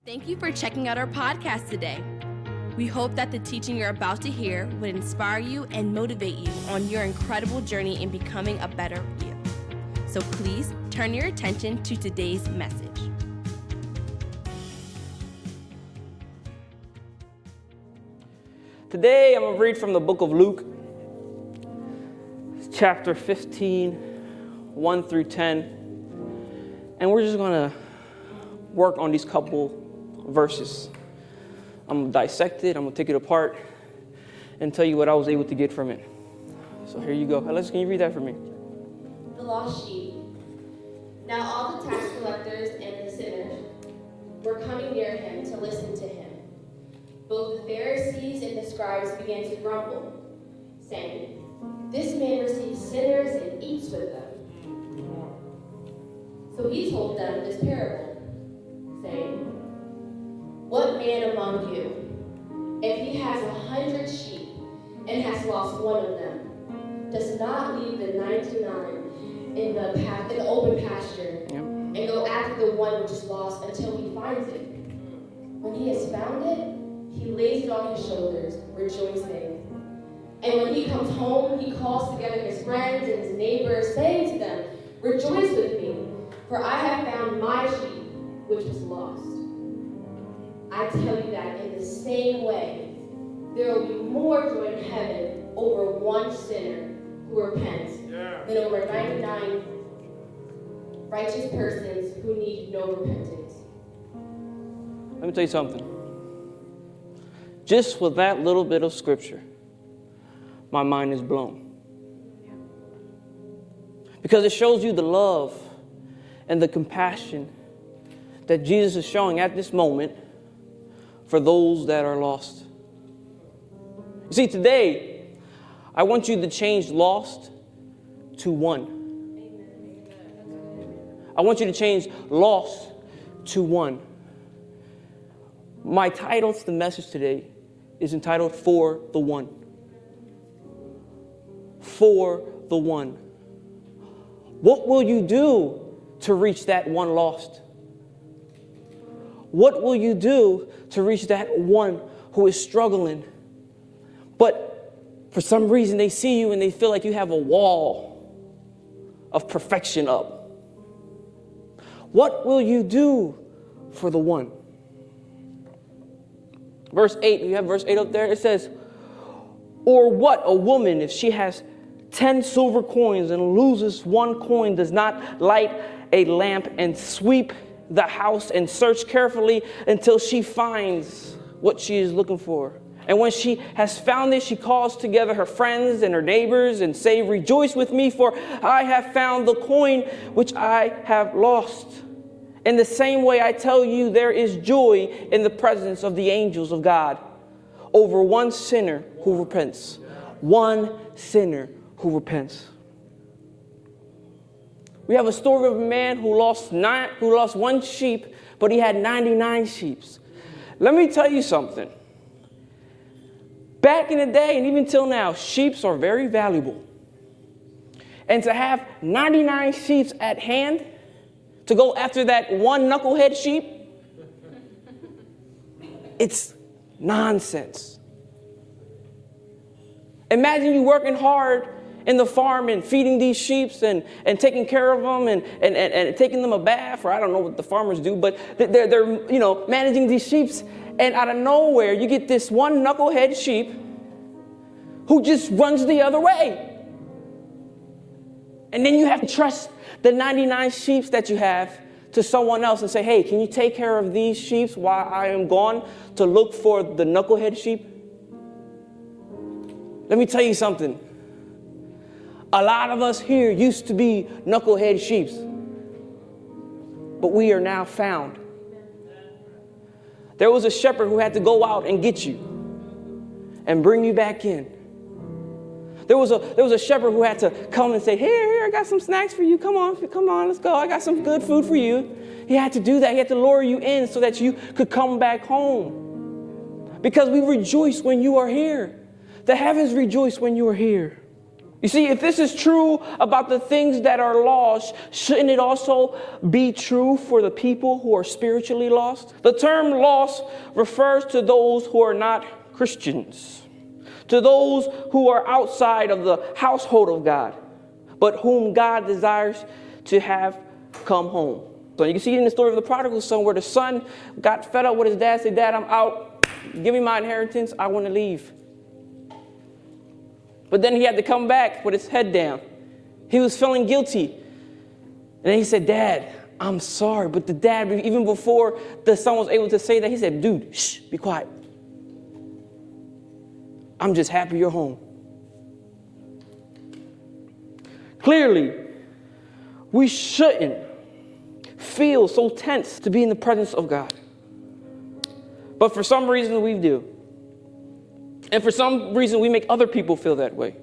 Thank you for checking out our podcast today. We hope that the teaching you're about to hear would inspire you and motivate you on your incredible journey in becoming a better you. So please turn your attention to today's message. Today I'm going to read from the book of Luke, chapter 15, 1 through 10. And we're just going to work on these couple verses. I'm going to dissect it, I'm going to take it apart, and tell you what I was able to get from it. So here you go. Alexa, can you read that for me? The lost sheep. Now all the tax collectors and the sinners were coming near him to listen to him. Both the Pharisees and the scribes began to grumble, saying, "This man receives sinners and eats with them." So he told them this parable, saying, "What man among you, if he has 100 sheep and has lost one of them, does not leave the 99 in the open pasture and go after the one which is lost until he finds it? When he has found it, he lays it on his shoulders, rejoicing. And when he comes home, he calls together his friends and his neighbors, saying to them, 'Rejoice with me, for I have found my sheep, which was lost.' I tell you that in the same way, there will be more joy in heaven over one sinner who repents than over 99 righteous persons who need no repentance." Let me tell you something. Just with that little bit of scripture, my mind is blown. Because it shows you the love and the compassion that Jesus is showing at this moment for those that are lost. You see, today, I want you to change lost to one. I want you to change lost to one. My title to the message today is entitled For the One. For the One. What will you do to reach that one lost? What will you do to reach that one who is struggling? But for some reason they see you and they feel like you have a wall of perfection up. What will you do for the one? Verse 8, we have verse 8 up there. It says, "Or what a woman, if she has 10 silver coins and loses one coin, does not light a lamp and sweep the house and search carefully until she finds what she is looking for. And when she has found it, she calls together her friends and her neighbors and say, 'Rejoice with me, for I have found the coin which I have lost.' In the same way, I tell you, there is joy in the presence of the angels of God over one sinner who repents." One sinner who repents. We have a story of a man who lost one sheep, but he had 99 sheep. Let me tell you something. Back in the day, and even till now, sheep are very valuable. And to have 99 sheep at hand, to go after that one knucklehead sheep, it's nonsense. Imagine you working hard in the farm and feeding these sheep and taking care of them and taking them a bath, or I don't know what the farmers do, but they're managing these sheep, and out of nowhere you get this one knucklehead sheep who just runs the other way. And then you have to trust the 99 sheep that you have to someone else and say, "Hey, can you take care of these sheep while I am gone to look for the knucklehead sheep?" Let me tell you something. A lot of us here used to be knucklehead sheep, but we are now found. There was a shepherd who had to go out and get you and bring you back in. There was a shepherd who had to come and say, here, I got some snacks for you. Come on, let's go. I got some good food for you. He had to do that. He had to lure you in so that you could come back home. Because we rejoice when you are here. The heavens rejoice when you are here. You see, if this is true about the things that are lost, shouldn't it also be true for the people who are spiritually lost? The term lost refers to those who are not Christians, to those who are outside of the household of God, but whom God desires to have come home. So you can see in the story of the prodigal son where the son got fed up with his dad, said, Dad, I'm out. Give me my inheritance. I want to leave. But then he had to come back with his head down. He was feeling guilty. And then he said, Dad, I'm sorry. But the dad, even before the son was able to say that, he said, dude, shh, be quiet. I'm just happy you're home. Clearly, we shouldn't feel so tense to be in the presence of God. But for some reason we do. And for some reason we make other people feel that way.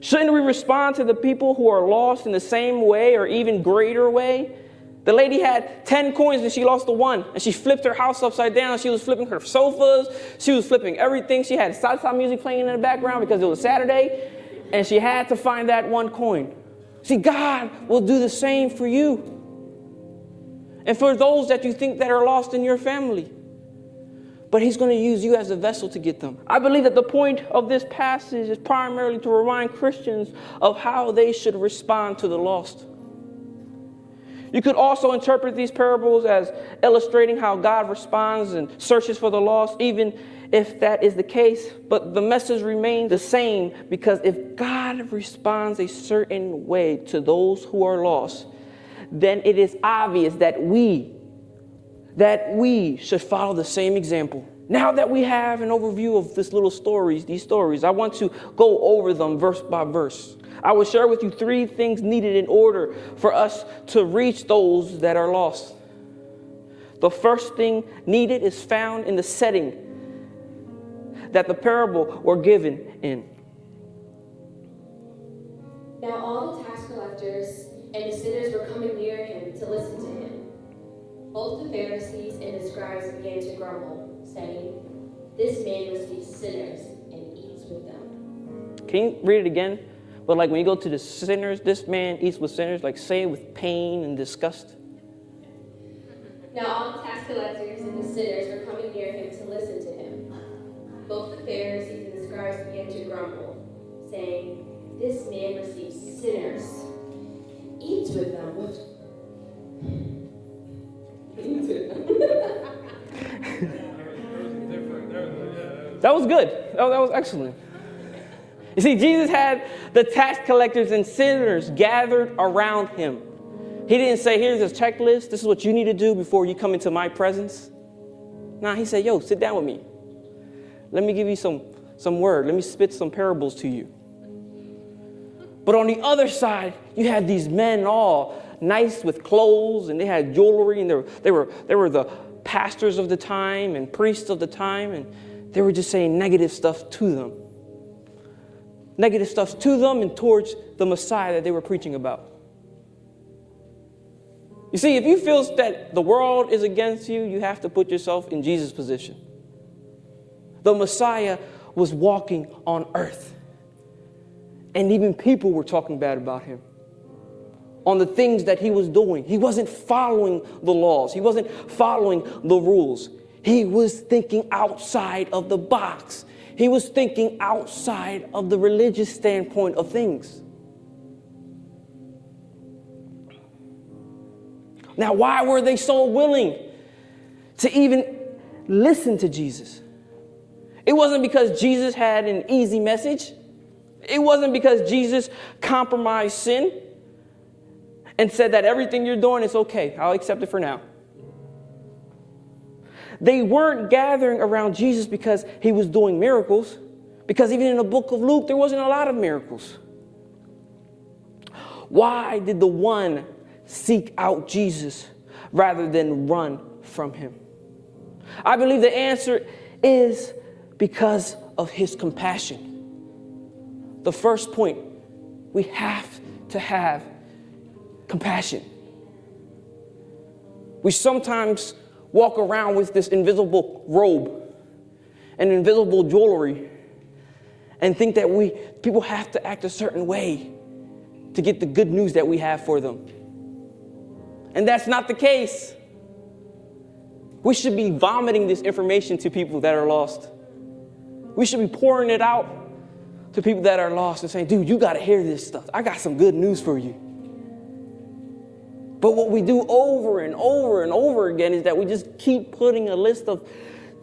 Shouldn't we respond to the people who are lost in the same way or even greater way? The lady had 10 coins and she lost the one. And she flipped her house upside down. She was flipping her sofas. She was flipping everything. She had salsa music playing in the background because it was Saturday. And she had to find that one coin. See, God will do the same for you. And for those that you think that are lost in your family. But he's going to use you as a vessel to get them. I believe that the point of this passage is primarily to remind Christians of how they should respond to the lost. You could also interpret these parables as illustrating how God responds and searches for the lost, even if that is the case. But the message remains the same, because if God responds a certain way to those who are lost, then it is obvious that we should follow the same example. Now that we have an overview of these stories, I want to go over them verse by verse. I will share with you 3 things needed in order for us to reach those that are lost. The first thing needed is found in the setting that the parable were given in. Now all the tax collectors and the sinners were coming near him to listen to him. Both the Pharisees and the scribes began to grumble, saying, "This man receives sinners and eats with them." Can you read it again? But like when you go to the sinners, this man eats with sinners, like say it with pain and disgust. Now all the tax collectors and the sinners were coming near him to listen to him. Both the Pharisees and the scribes began to grumble, saying, "This man receives sinners, eats with them." That was good. That was excellent. You see, Jesus had the tax collectors and sinners gathered around him. He didn't say, here's a checklist. This is what you need to do before you come into my presence. Nah, he said, yo, sit down with me. Let me give you some word. Let me spit some parables to you. But on the other side, you had these men all nice with clothes, and they had jewelry, and they were the pastors of the time and priests of the time, and they were just saying negative stuff to them. Negative stuff to them and towards the Messiah that they were preaching about. You see, if you feel that the world is against you, you have to put yourself in Jesus' position. The Messiah was walking on earth. And even people were talking bad about him on the things that he was doing. He wasn't following the laws. He wasn't following the rules. He was thinking outside of the box. He was thinking outside of the religious standpoint of things. Now, why were they so willing to even listen to Jesus? It wasn't because Jesus had an easy message. It wasn't because Jesus compromised sin and said that everything you're doing is okay. I'll accept it for now. They weren't gathering around Jesus because he was doing miracles, because even in the book of Luke, there wasn't a lot of miracles. Why did the one seek out Jesus rather than run from him? I believe the answer is because of his compassion. The first point, we have to have compassion. We sometimes walk around with this invisible robe and invisible jewelry, and think that people have to act a certain way to get the good news that we have for them. And that's not the case. We should be vomiting this information to people that are lost. We should be pouring it out to people that are lost and saying, dude, you got to hear this stuff. I got some good news for you. But what we do over and over and over again is that we just keep putting a list of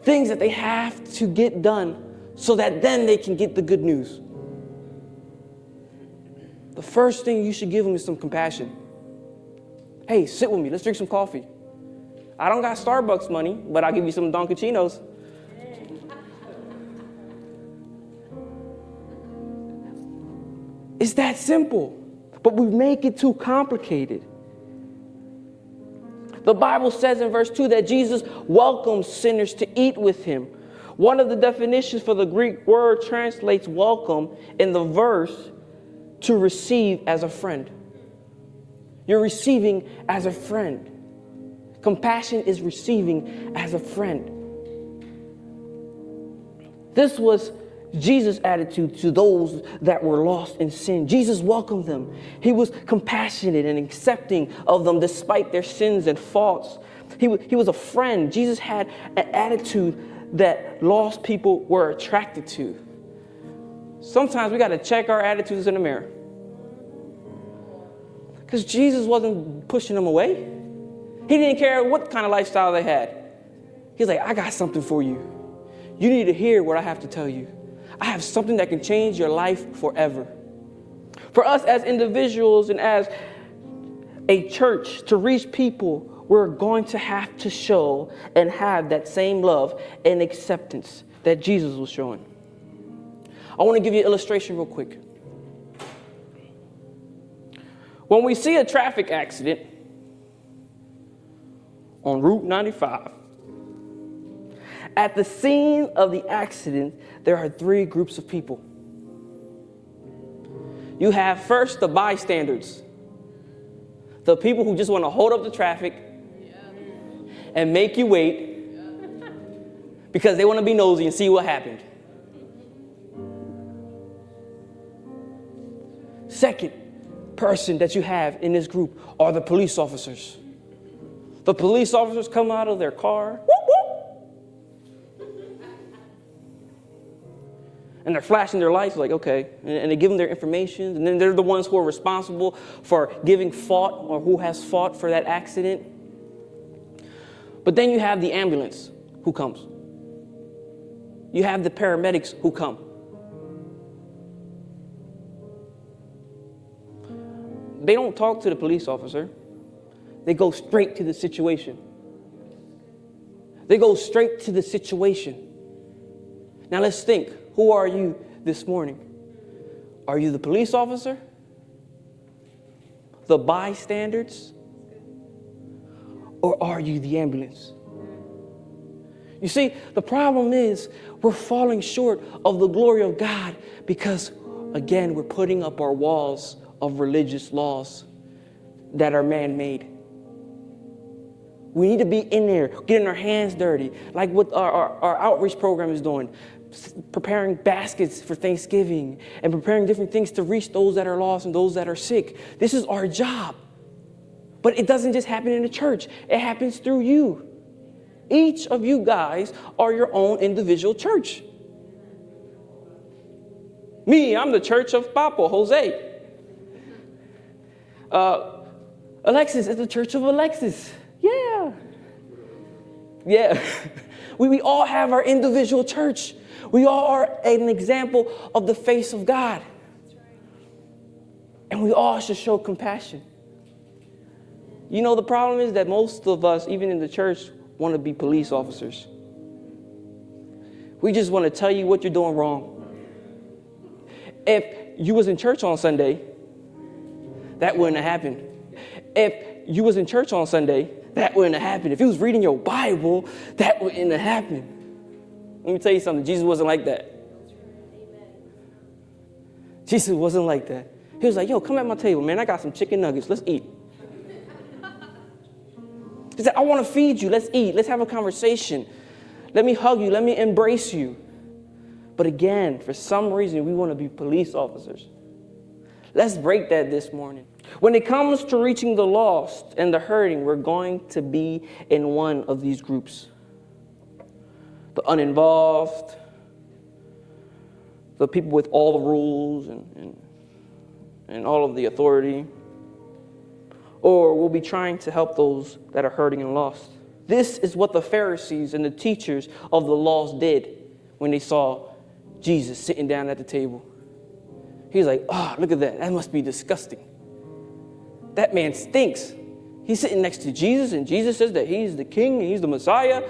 things that they have to get done so that then they can get the good news. The first thing you should give them is some compassion. Hey, sit with me. Let's drink some coffee. I don't got Starbucks money, but I'll give you some Doncachinos. It's that simple, but we make it too complicated. The Bible says in verse 2 that Jesus welcomes sinners to eat with him. One of the definitions for the Greek word translates welcome in the verse to receive as a friend. You're receiving as a friend. Compassion is receiving as a friend. This was Jesus' attitude to those that were lost in sin. Jesus welcomed them. He was compassionate and accepting of them despite their sins and faults. He was a friend. Jesus had an attitude that lost people were attracted to. Sometimes we got to check our attitudes in the mirror. Because Jesus wasn't pushing them away. He didn't care what kind of lifestyle they had. He's like, I got something for you. You need to hear what I have to tell you. I have something that can change your life forever. For us as individuals and as a church to reach people, we're going to have to show and have that same love and acceptance that Jesus was showing. I want to give you an illustration real quick. When we see a traffic accident on Route 95, at the scene of the accident, there are three groups of people. You have first the bystanders, the people who just want to hold up the traffic and make you wait because they want to be nosy and see what happened. Second person that you have in this group are the police officers. The police officers come out of their car, whoop, whoop, and they're flashing their lights like, okay, and they give them their information, and then they're the ones who are responsible for giving fault or who has fought for that accident. But then you have the ambulance who comes. You have the paramedics who come. They don't talk to the police officer. They go straight to the situation. They go straight to the situation. Now let's think. Who are you this morning? Are you the police officer? The bystanders? Or are you the ambulance? You see, the problem is we're falling short of the glory of God because, again, we're putting up our walls of religious laws that are man-made. We need to be in there, getting our hands dirty, like what our outreach program is doing, preparing baskets for Thanksgiving and preparing different things to reach those that are lost and those that are sick. This is our job. But it doesn't just happen in the church. It happens through you. Each of you guys are your own individual church. Me, I'm the church of Papa, Jose. Alexis is the church of Alexis. Yeah. We all have our individual church. We all are an example of the face of God. And we all should show compassion. You know, the problem is that most of us, even in the church, want to be police officers. We just want to tell you what you're doing wrong. If you was in church on Sunday, that wouldn't have happened. If you was in church on Sunday, that wouldn't have happened. If you was reading your Bible, that wouldn't have happened. Let me tell you something. Jesus wasn't like that. Jesus wasn't like that. He was like, yo, come at my table, man. I got some chicken nuggets. Let's eat. He said, I want to feed you. Let's eat. Let's have a conversation. Let me hug you. Let me embrace you. But again, for some reason, we want to be police officers. Let's break that this morning. When it comes to reaching the lost and the hurting, we're going to be in one of these groups. The uninvolved, the people with all the rules and all of the authority. Or we'll be trying to help those that are hurting and lost. This is what the Pharisees and the teachers of the laws did when they saw Jesus sitting down at the table. He's like, oh, look at that. That must be disgusting. That man stinks. He's sitting next to Jesus, and Jesus says that he's the king and he's the Messiah.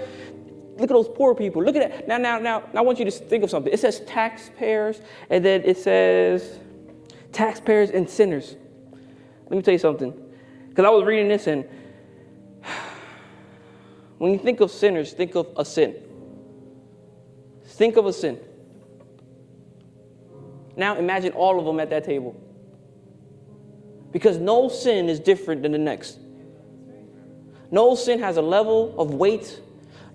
Look at those poor people. Look at that. Now, I want you to think of something. It says taxpayers, and then it says taxpayers and sinners. Let me tell you something. Because I was reading this, and when you think of sinners, think of a sin. Think of a sin. Now imagine all of them at that table. Because no sin is different than the next. No sin has a level of weight.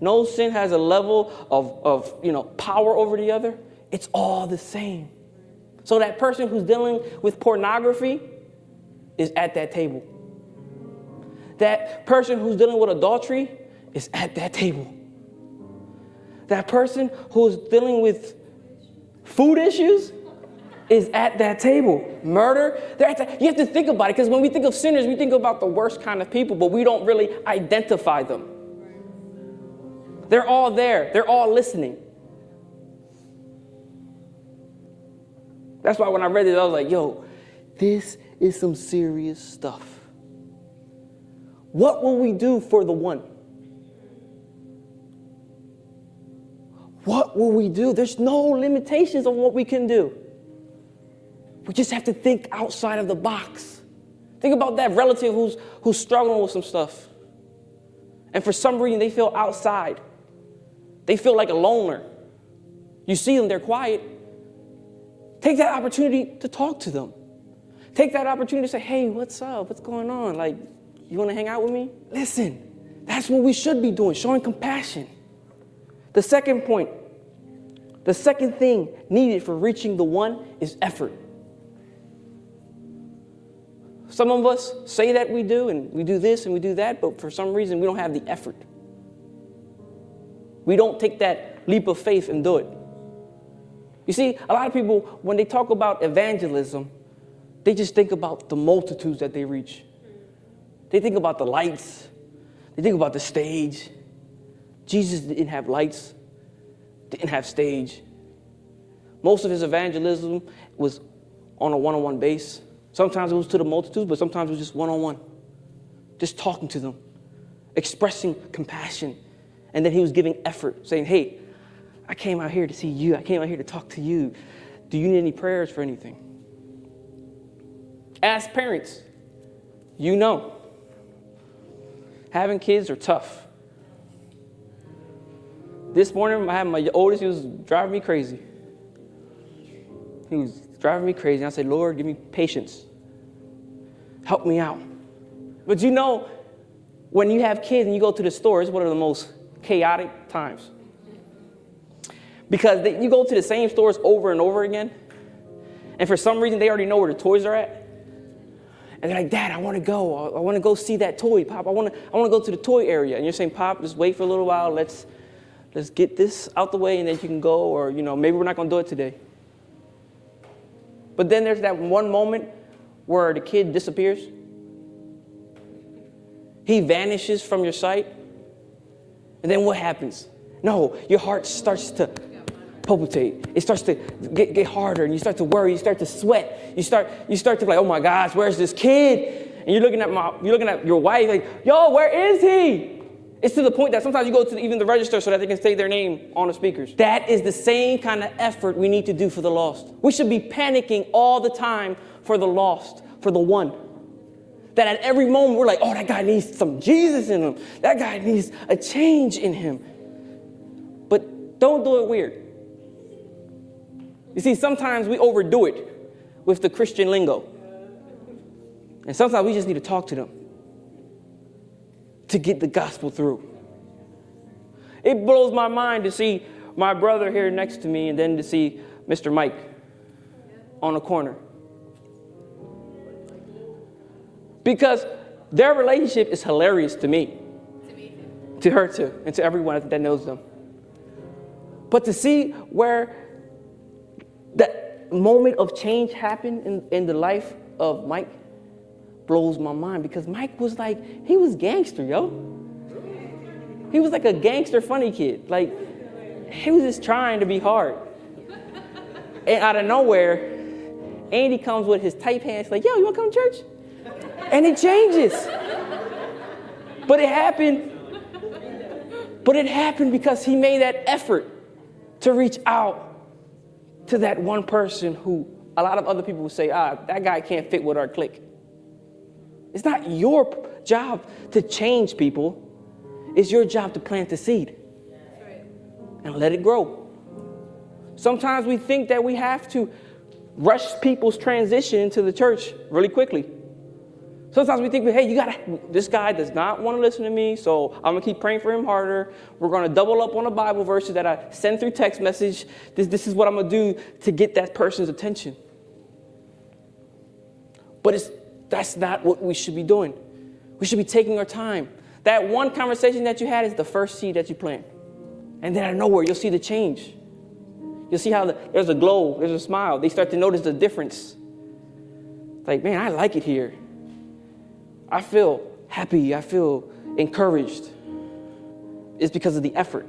No sin has a level of power over the other. It's all the same. So that person who's dealing with pornography is at that table. That person who's dealing with adultery is at that table. That person who's dealing with food issues is at that table. Murder, they're at that. You have to think about it, because when we think of sinners, we think about the worst kind of people, but we don't really identify them. They're all there. They're all listening. That's why when I read it, I was like, yo, this is some serious stuff. What will we do for the one? What will we do? There's no limitations on what we can do. We just have to think outside of the box. Think about that relative who's struggling with some stuff. And for some reason, they feel outside. They feel like a loner. You see them, they're quiet. Take that opportunity to talk to them. Take that opportunity to say, hey, what's up? What's going on? Like, you want to hang out with me? Listen, that's what we should be doing, showing compassion. The second point, the second thing needed for reaching the one is effort. Some of us say that we do, and we do this and we do that, but for some reason we don't have the effort. We don't take that leap of faith and do it. You see, a lot of people, when they talk about evangelism, they just think about the multitudes that they reach. They think about the lights. They think about the stage. Jesus didn't have lights, didn't have stage. Most of his evangelism was on a one-on-one base. Sometimes it was to the multitudes, but sometimes it was just one-on-one. Just talking to them, expressing compassion. And then he was giving effort, saying, hey, I came out here to see you. I came out here to talk to you. Do you need any prayers for anything? As parents, you know, having kids are tough. This morning, I had my oldest, he was driving me crazy. He was driving me crazy. And I said, Lord, give me patience. Help me out. But you know, when you have kids and you go to the store, it's one of the most chaotic times. Because you go to the same stores over and over again. And for some reason, they already know where the toys are at. And they're like, Dad, I want to go. I want to go see that toy, Pop. I want to go to the toy area. And you're saying, Pop, just wait for a little while. Let's get this out the way, and then you can go. Or, maybe we're not going to do it today. But then there's that one moment where the kid disappears. He vanishes from your sight. And then what happens? No, your heart starts to palpitate. It starts to get harder, and you start to worry. You start to sweat. You start to be like, oh my gosh, where's this kid? And you're looking at your wife like, yo, where is he? It's to the point that sometimes you go to even the register so that they can say their name on the speakers. That is the same kind of effort we need to do for the lost. We should be panicking all the time for the lost, for the one. That at every moment we're like, oh, that guy needs some Jesus in him. That guy needs a change in him. But don't do it weird. You see, sometimes we overdo it with the Christian lingo. And sometimes we just need to talk to them to get the gospel through. It blows my mind to see my brother here next to me and then to see Mr. Mike on the corner. Because their relationship is hilarious to me. To her too, and to everyone that knows them. But to see where that moment of change happened in the life of Mike blows my mind, because Mike was like, he was gangster, yo. He was like a gangster funny kid. Like, he was just trying to be hard. And out of nowhere, Andy comes with his tight pants, like, yo, you want to come to church? And it changes. But it happened because he made that effort to reach out to that one person who a lot of other people would say, that guy can't fit with our clique. It's not your job to change people. It's your job to plant the seed and let it grow. Sometimes we think that we have to rush people's transition into the church really quickly. Sometimes we think, hey, this guy does not want to listen to me, so I'm going to keep praying for him harder. We're going to double up on the Bible verses that I send through text message. This is what I'm going to do to get that person's attention. But that's not what we should be doing. We should be taking our time. That one conversation that you had is the first seed that you plant. And then out of nowhere, you'll see the change. You'll see how there's a glow, there's a smile. They start to notice the difference. Like, man, I like it here. I feel happy. I feel encouraged. It's because of the effort.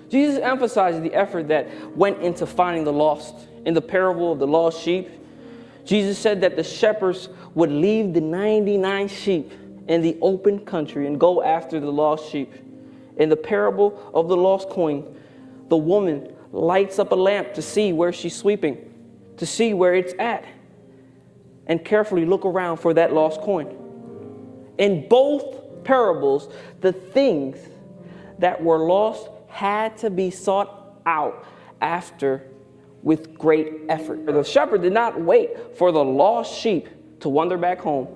Jesus emphasizes the effort that went into finding the lost. In the parable of the lost sheep, Jesus said that the shepherds would leave the 99 sheep in the open country and go after the lost sheep. In the parable of the lost coin, the woman lights up a lamp to see where she's sweeping, to see where it's at, and carefully look around for that lost coin. In both parables, the things that were lost had to be sought out after with great effort. The shepherd did not wait for the lost sheep to wander back home.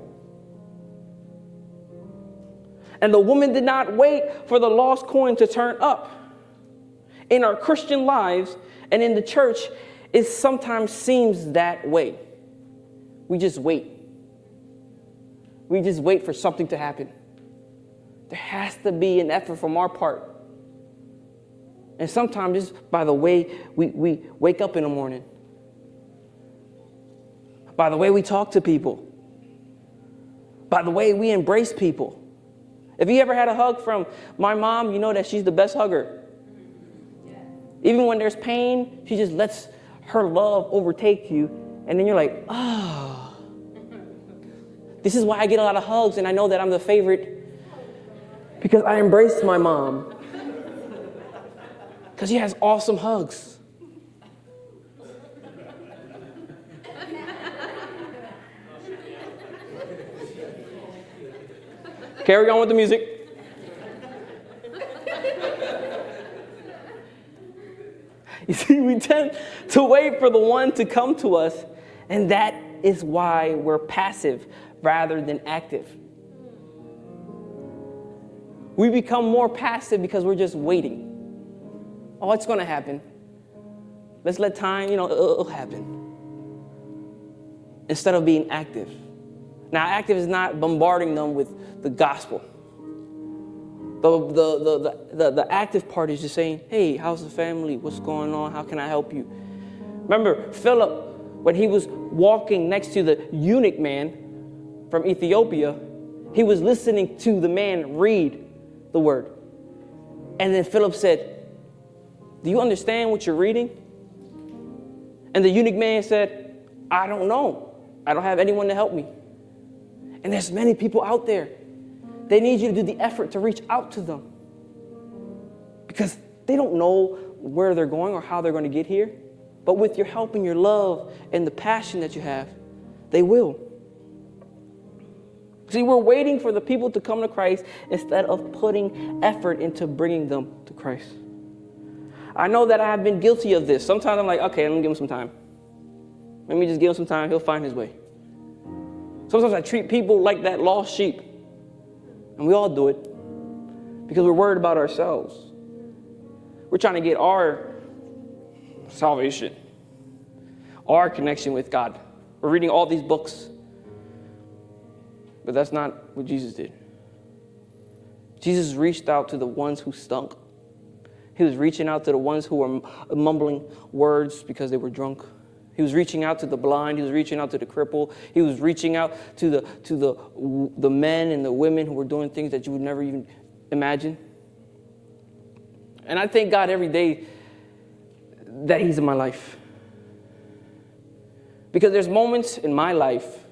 And the woman did not wait for the lost coin to turn up. In our Christian lives and in the church, it sometimes seems that way. We just wait. We just wait for something to happen. There has to be an effort from our part. And sometimes just by the way we wake up in the morning, by the way we talk to people, by the way we embrace people. If you ever had a hug from my mom, you know that she's the best hugger. Even when there's pain, she just lets her love overtake you. And then you're like, oh. This is why I get a lot of hugs, and I know that I'm the favorite, because I embraced my mom. Because she has awesome hugs. Carry on with the music. You see, we tend to wait for the one to come to us, and that is why we're passive rather than active. We become more passive because we're just waiting. Oh, it's going to happen. Let's let time, it'll happen. Instead of being active. Now, active is not bombarding them with the gospel. The active part is just saying, hey, how's the family? What's going on? How can I help you? Remember, Philip, when he was walking next to the eunuch man from Ethiopia, he was listening to the man read the word. And then Philip said, do you understand what you're reading? And the eunuch man said, I don't know. I don't have anyone to help me. And there's many people out there. They need you to do the effort to reach out to them. Because they don't know where they're going or how they're going to get here. But with your help and your love and the passion that you have, they will. See, we're waiting for the people to come to Christ instead of putting effort into bringing them to Christ. I know that I have been guilty of this. Sometimes I'm like, okay, let me give him some time. Let me just give him some time. He'll find his way. Sometimes I treat people like that lost sheep. And we all do it because we're worried about ourselves. We're trying to get our salvation, our connection with God. We're reading all these books. But that's not what Jesus did. Jesus reached out to the ones who stunk. He was reaching out to the ones who were mumbling words because they were drunk. He was reaching out to the blind. He was reaching out to the cripple. He was reaching out to the men and the women who were doing things that you would never even imagine. And I thank God every day that he's in my life. Because there's moments in my life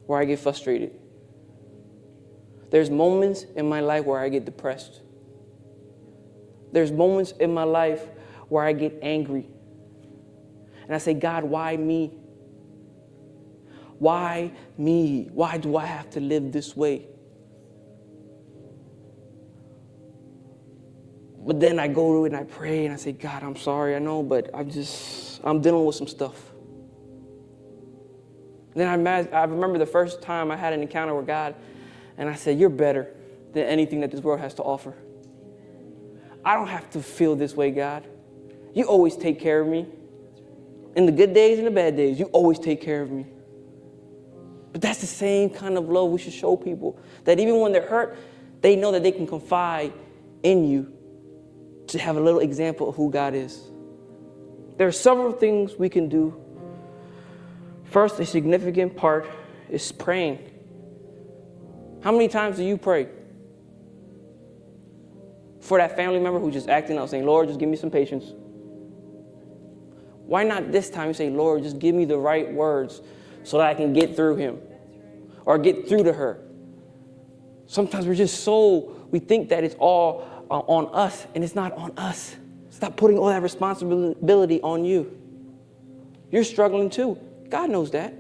where I get frustrated. There's moments in my life where I get depressed. There's moments in my life where I get angry. And I say, God, why me? Why me? Why do I have to live this way? But then I go to it and I pray and I say, God, I'm sorry, I know, but I'm dealing with some stuff. Then I remember the first time I had an encounter with God, and I said, you're better than anything that this world has to offer. I don't have to feel this way, God. You always take care of me. In the good days and the bad days, you always take care of me. But that's the same kind of love we should show people. That even when they're hurt, they know that they can confide in you to have a little example of who God is. There are several things we can do. First, a significant part is praying. How many times do you pray for that family member who's just acting out, saying, Lord, just give me some patience? Why not this time you say, Lord, just give me the right words so that I can get through him or get through to her? Sometimes we think that it's all on us, and it's not on us. Stop putting all that responsibility on you. You're struggling too. God knows that.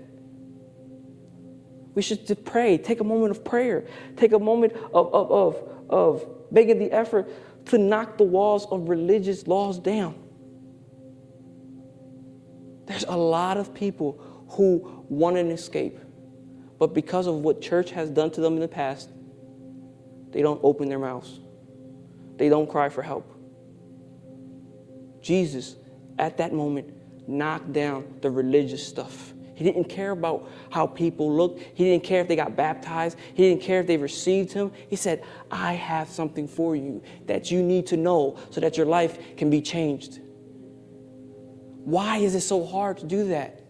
We should pray. Take a moment of prayer. Take a moment of making the effort to knock the walls of religious laws down. There's a lot of people who want an escape, but because of what church has done to them in the past, they don't open their mouths. They don't cry for help. Jesus, at that moment, knocked down the religious stuff. He didn't care about how people looked. He didn't care if they got baptized. He didn't care if they received him. He said, I have something for you that you need to know so that your life can be changed. Why is it so hard to do that?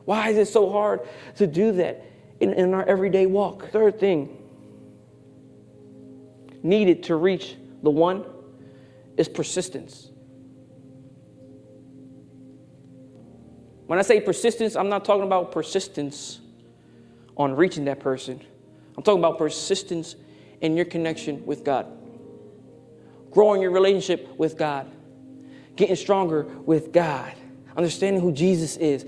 Why is it so hard to do that in our everyday walk? Third thing needed to reach the one is persistence. When I say persistence, I'm not talking about persistence on reaching that person. I'm talking about persistence in your connection with God. Growing your relationship with God. Getting stronger with God. Understanding who Jesus is.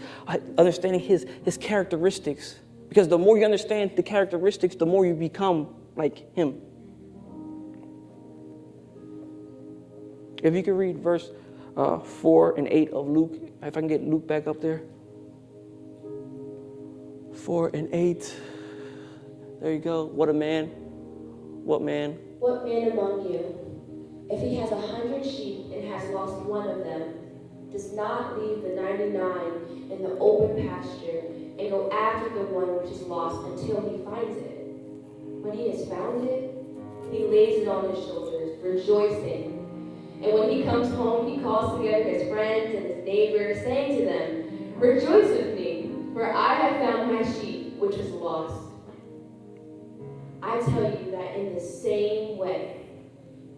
Understanding his characteristics. Because the more you understand the characteristics, the more you become like him. If you could read verse 4 and 8 of Luke, if I can get Luke back up there. 4 and 8. There you go. What man? What man among you, if he has 100 sheep and has lost one of them, does not leave the 99 in the open pasture and go after the one which is lost until he finds it? When he has found it, he lays it on his shoulders, rejoicing. And when he comes home, he calls together his friends and his neighbors, saying to them, rejoice with me, for I have found my sheep which was lost. I tell you that in the same way,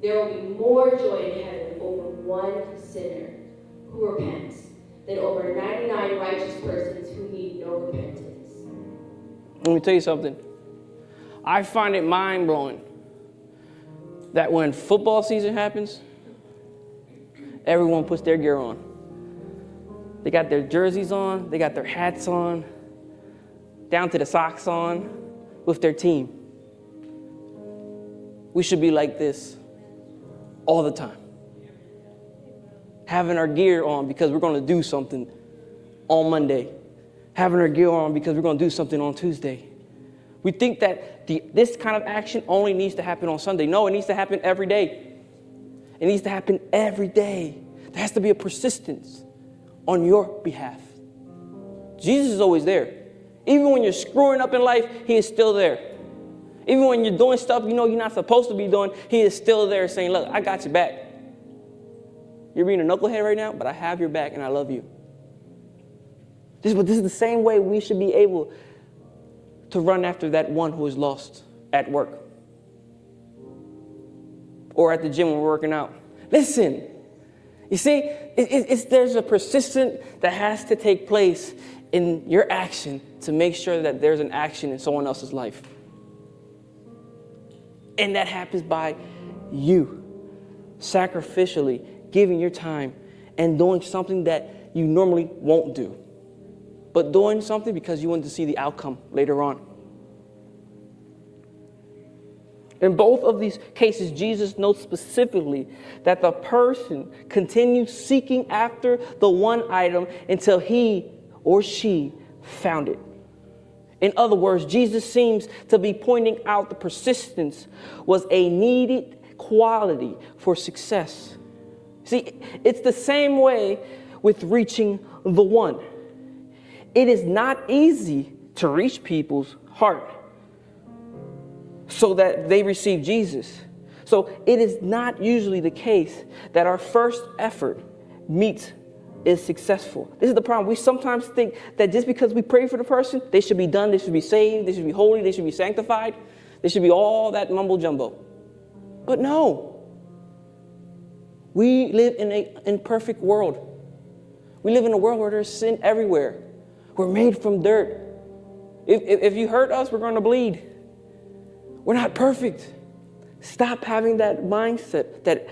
there will be more joy in heaven over one sinner who repents than over 99 righteous persons who need no repentance. Let me tell you something. I find it mind-blowing that when football season happens, everyone puts their gear on. They got their jerseys on, they got their hats on, down to the socks on, with their team. We should be like this all the time. Having our gear on because we're going to do something on Monday. Having our gear on because we're going to do something on Tuesday. We think that this kind of action only needs to happen on Sunday. No, it needs to happen every day. It needs to happen every day. There has to be a persistence on your behalf. Jesus is always there. Even when you're screwing up in life, he is still there. Even when you're doing stuff you know you're not supposed to be doing, he is still there saying, look, I got your back. You're being a knucklehead right now, but I have your back and I love you. This is the same way we should be able to run after that one who is lost at work or at the gym when we're working out. Listen, you see, there's a persistence that has to take place in your action to make sure that there's an action in someone else's life. And that happens by you sacrificially giving your time and doing something that you normally won't do, but doing something because you want to see the outcome later on. In both of these cases, Jesus notes specifically that the person continues seeking after the one item until he or she found it. In other words, Jesus seems to be pointing out the persistence was a needed quality for success. See, it's the same way with reaching the one. It is not easy to reach people's heart so that they receive Jesus. So it is not usually the case that our first effort is successful. This is the problem. We sometimes think that just because we pray for the person, they should be done, they should be saved, they should be holy, they should be sanctified, they should be all that mumbo jumbo. But no. We live in an imperfect world. We live in a world where there's sin everywhere. We're made from dirt. If you hurt us, we're going to bleed. We're not perfect. Stop having that mindset that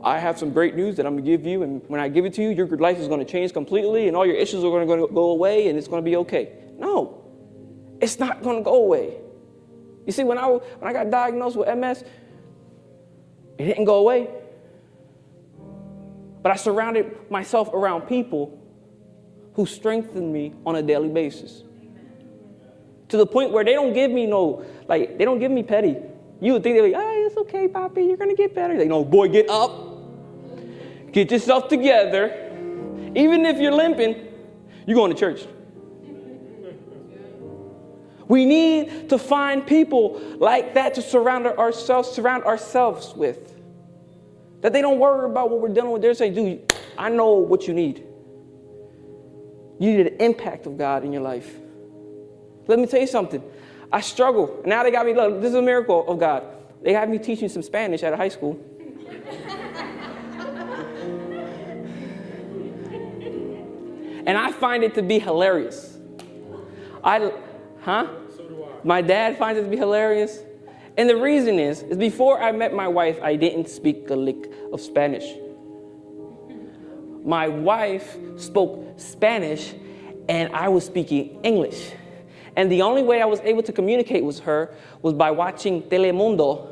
I have some great news that I'm going to give you, and when I give it to you, your life is going to change completely, and all your issues are going to go away, and it's going to be okay. No, it's not going to go away. You see, when I got diagnosed with MS, it didn't go away. But I surrounded myself around people who strengthened me on a daily basis. To the point where they don't give me they don't give me petty. You would think they're like, hey, it's okay, Papi, you're going to get better. They know, boy, get up. Get yourself together. Even if you're limping, you're going to church. We need to find people like that to surround ourselves with. That they don't worry about what we're dealing with. They're saying, dude, I know what you need. You need an impact of God in your life. Let me tell you something. I struggle. Now they got me, look, this is a miracle of God. They have me teaching some Spanish at a high school. And I find it to be hilarious. So do I. My dad finds it to be hilarious. And the reason is before I met my wife, I didn't speak a lick of Spanish. My wife spoke Spanish, and I was speaking English. And the only way I was able to communicate with her was by watching Telemundo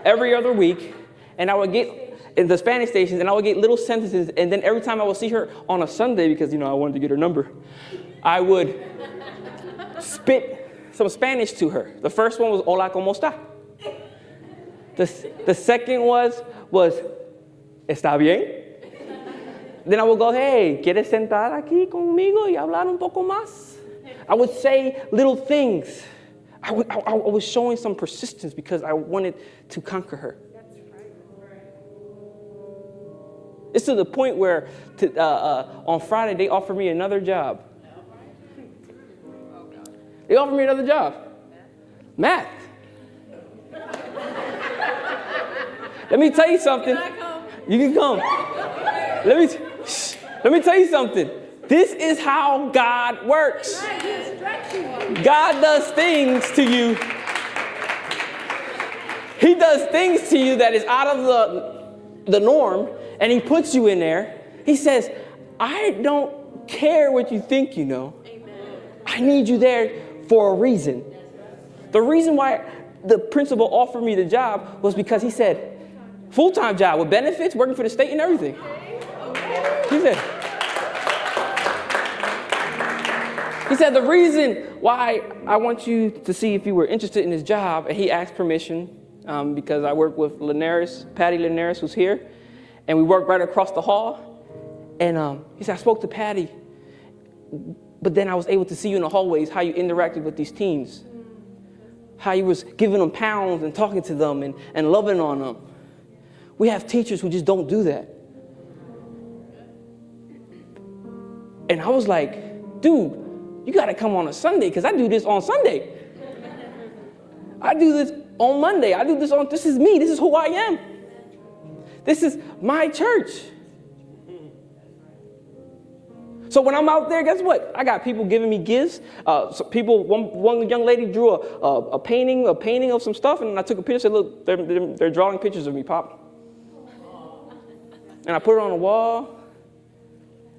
every other week. And I would get in the Spanish stations, and I would get little sentences. And then every time I would see her on a Sunday, because, I wanted to get her number, I would spit some Spanish to her. The first one was, hola, ¿cómo está? The second was, ¿está bien? Then I would go, hey, ¿quieres sentar aquí conmigo y hablar un poco más? I would say little things. I was showing some persistence because I wanted to conquer her. That's right. It's to the point where on Friday they offered me another job. They offered me another job. Math. Let me tell you something. Can I come? You can come. Let me tell you something. This is how God works. God does things to you. He does things to you that is out of the norm, and he puts you in there. He says, I don't care what you think you know. I need you there for a reason. The reason why the principal offered me the job was because he said, full-time job with benefits, working for the state and everything. He said, the reason why I want you to see if you were interested in this job, and he asked permission. because I work with Linares, Patty Linares, who's here, and we work right across the hall. And he said, I spoke to Patty, but then I was able to see you in the hallways, how you interacted with these teens, how you was giving them pounds and talking to them and loving on them. We have teachers who just don't do that. And I was like, dude, you got to come on a Sunday, because I do this on Sunday. I do this on Monday. This is me. This is who I am. This is my church. So when I'm out there, guess what? I got people giving me gifts. One young lady drew a painting of some stuff, and I took a picture. Said, look, they're drawing pictures of me, Pop. And I put it on the wall.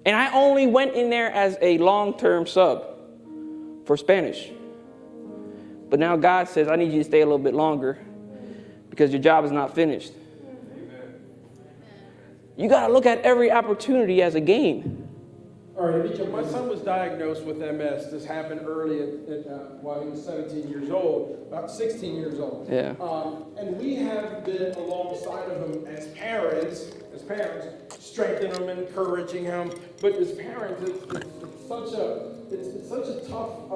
And I only went in there as a long-term sub for Spanish. But now God says, I need you to stay a little bit longer because your job is not finished. You got to look at every opportunity as a gain. All right, my son was diagnosed with MS. This happened early while he was 17 years old, about 16 years old. Yeah. And we have been alongside of him as parents, strengthening him, encouraging him. But as parents, it's such a tough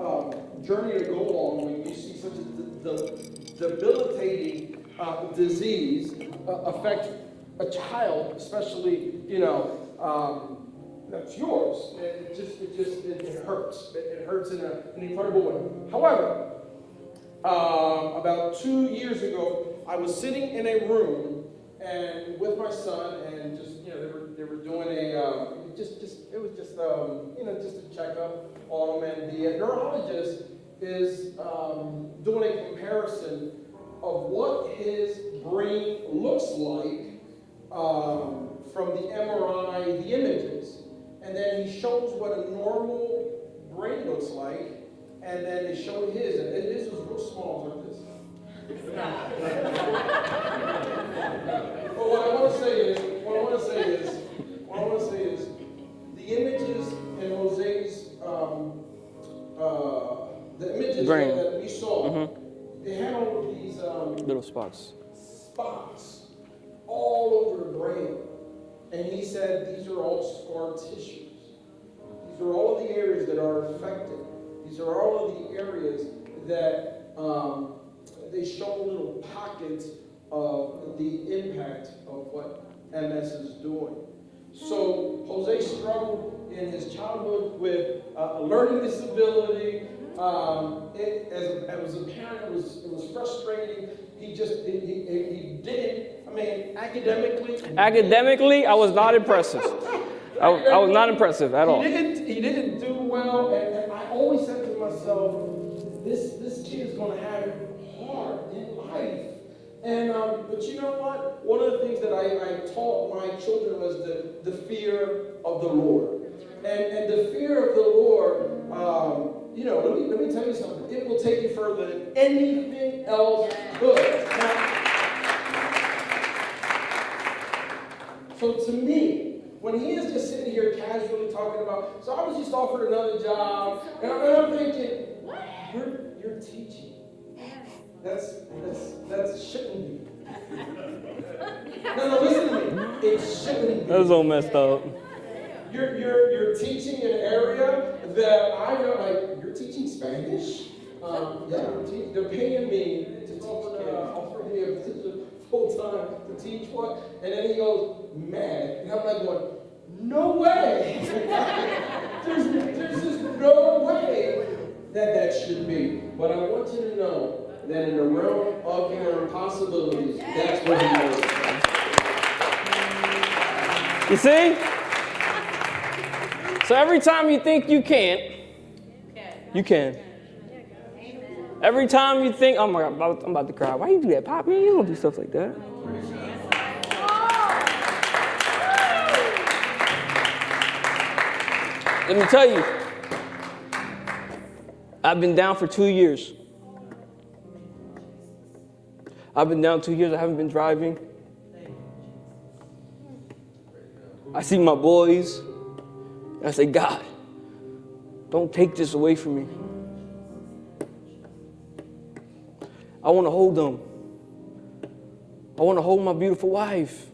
journey to go on when you see such a debilitating disease affect a child, especially, that's yours. It hurts. It hurts in an incredible way. However, about 2 years ago, I was sitting in a room and with my son, and they were doing it was just a checkup on him, and the neurologist is doing a comparison of what his brain looks like from the MRI, the images. And then he shows what a normal brain looks like, and then they showed his, and his was real small like this. But what I want to say is, the images in Jose's, the images that we saw, they had all of these little spots all over the brain. And he said these are all scar tissues. These are all of the areas that are affected. These are all of the areas that they show little pockets of the impact of what MS is doing. So Jose struggled in his childhood with a learning disability. As a parent, it was frustrating. He didn't. I mean, Academically, I was not impressive. I was not impressive at all. He didn't do well, and I always said to myself, this kid is going to have it hard in life. And but you know what? One of the things that I taught my children was the fear of the Lord, and the fear of the Lord. Let me tell you something. It will take you further than anything else could. So to me, when he is just sitting here casually talking about, so I was just offered another job, and I'm thinking, you're teaching. That shouldn't be. No, listen to me. It shouldn't be. That was all messed up. You're teaching an area that I know, like, you're teaching Spanish? They're paying me to teach offering me a position full-time to teach what? And then he goes, mad. And I'm like going, no way! there's just no way that should be. But I want you to know that in the realm of your possibilities, that's where he is. You see? So every time you think you can't, you can. Every time you think, oh my God, I'm about to cry. Why you do that, Pop? Man, you don't do stuff like that. Let me tell you, I've been down for 2 years. I've been down 2 years. I haven't been driving. I see my boys. And I say, God, don't take this away from me. I want to hold them. I want to hold my beautiful wife.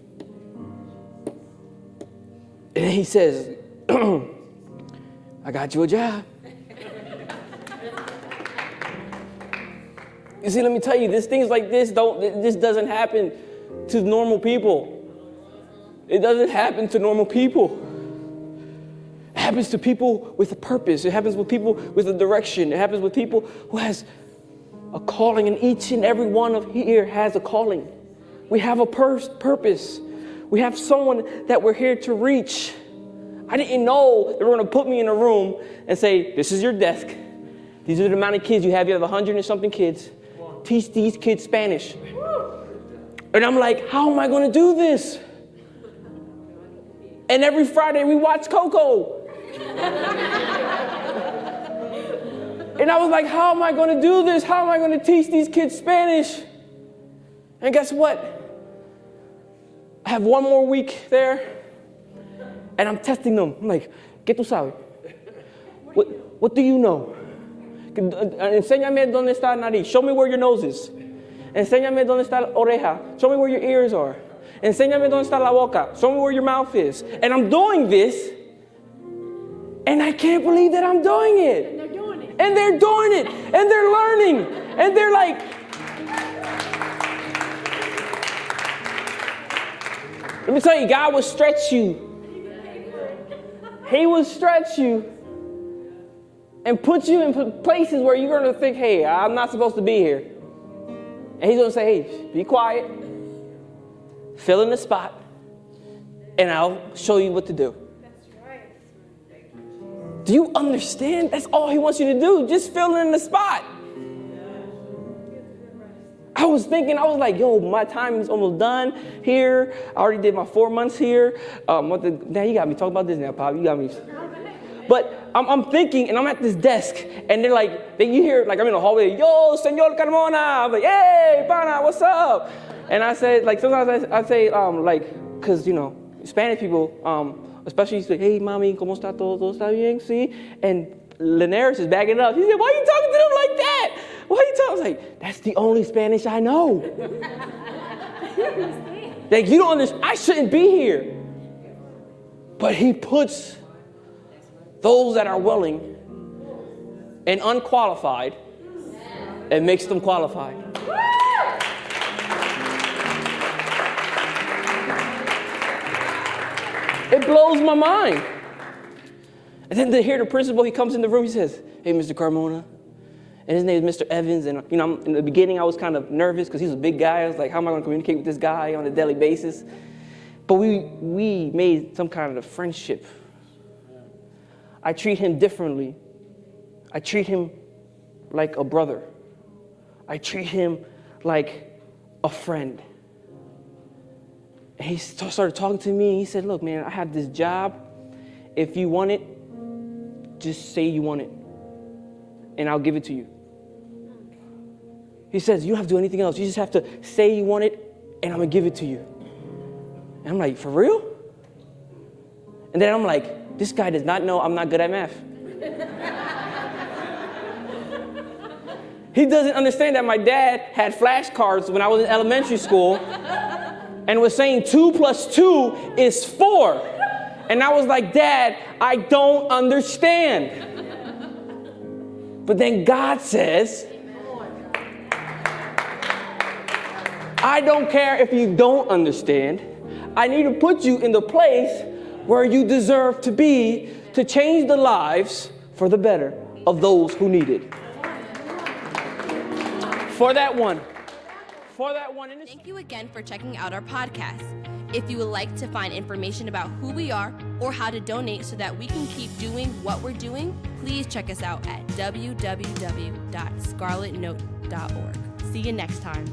And then he says, I got you a job. You see, let me tell you, things like this doesn't happen to normal people. It doesn't happen to normal people. It happens to people with a purpose. It happens with people with a direction. It happens with people who has a calling, and each and every one of here has a calling. We have a purpose. We have someone that we're here to reach. I didn't know they were going to put me in a room and say, this is your desk. These are the amount of kids you have. You have 100 and something kids. Teach these kids Spanish. And I'm like, how am I going to do this? And every Friday we watch Coco. And I was like, how am I going to do this? How am I going to teach these kids Spanish? And guess what? I have one more week there. And I'm testing them. I'm like, ¿qué tú sabes? What do you know? Enséñame dónde está la nariz. Show me where your nose is. Enséñame dónde está la oreja. Show me where your ears are. Enséñame dónde está la boca. Show me where your mouth is. And I'm doing this. And I can't believe that I'm doing it. And they're doing it. And they're doing it. And they're learning. And they're like, let me tell you, God will stretch you. He will stretch you and put you in places where you're going to think, hey, I'm not supposed to be here. And he's going to say, hey, be quiet, fill in the spot, and I'll show you what to do. That's right. Do you understand? That's all he wants you to do. Just fill in the spot. I was like, yo, my time is almost done here. I already did my 4 months here. Now you got me talking about this now, Pop. You got me. But I'm thinking, and I'm at this desk, and they're like, you hear, like I'm in the hallway, yo, Señor Carmona. I'm like, hey, pana, what's up? And I said, like, sometimes I say, like, because, you know, Spanish people, especially, say, hey, mami, ¿cómo está todo? ¿Todo está bien? Sí. And Linares is backing it up. He said, why are you talking to them like that? Why are you talking? I was like, that's the only Spanish I know. Like, you don't understand. I shouldn't be here. But he puts those that are willing and unqualified and makes them qualified. It blows my mind. And then to hear the principal, he comes in the room, he says, hey, Mr. Carmona. And his name is Mr. Evans. And, you know, in the beginning, I was kind of nervous because he's a big guy. I was like, how am I going to communicate with this guy on a daily basis? But we made some kind of friendship. I treat him differently. I treat him like a brother. I treat him like a friend. And he started talking to me. He said, look, man, I have this job. If you want it, just say you want it, and I'll give it to you. He says, you don't have to do anything else. You just have to say you want it, and I'm going to give it to you. And I'm like, for real? And then I'm like, this guy does not know I'm not good at math. He doesn't understand that my dad had flashcards when I was in elementary school and was saying 2 + 2 is 4. And I was like, Dad, I don't understand. But then God says, I don't care if you don't understand. I need to put you in the place where you deserve to be to change the lives for the better of those who need it. For that one. Thank you again for checking out our podcast. If you would like to find information about who we are or how to donate so that we can keep doing what we're doing, please check us out at www.scarletnote.org. See you next time.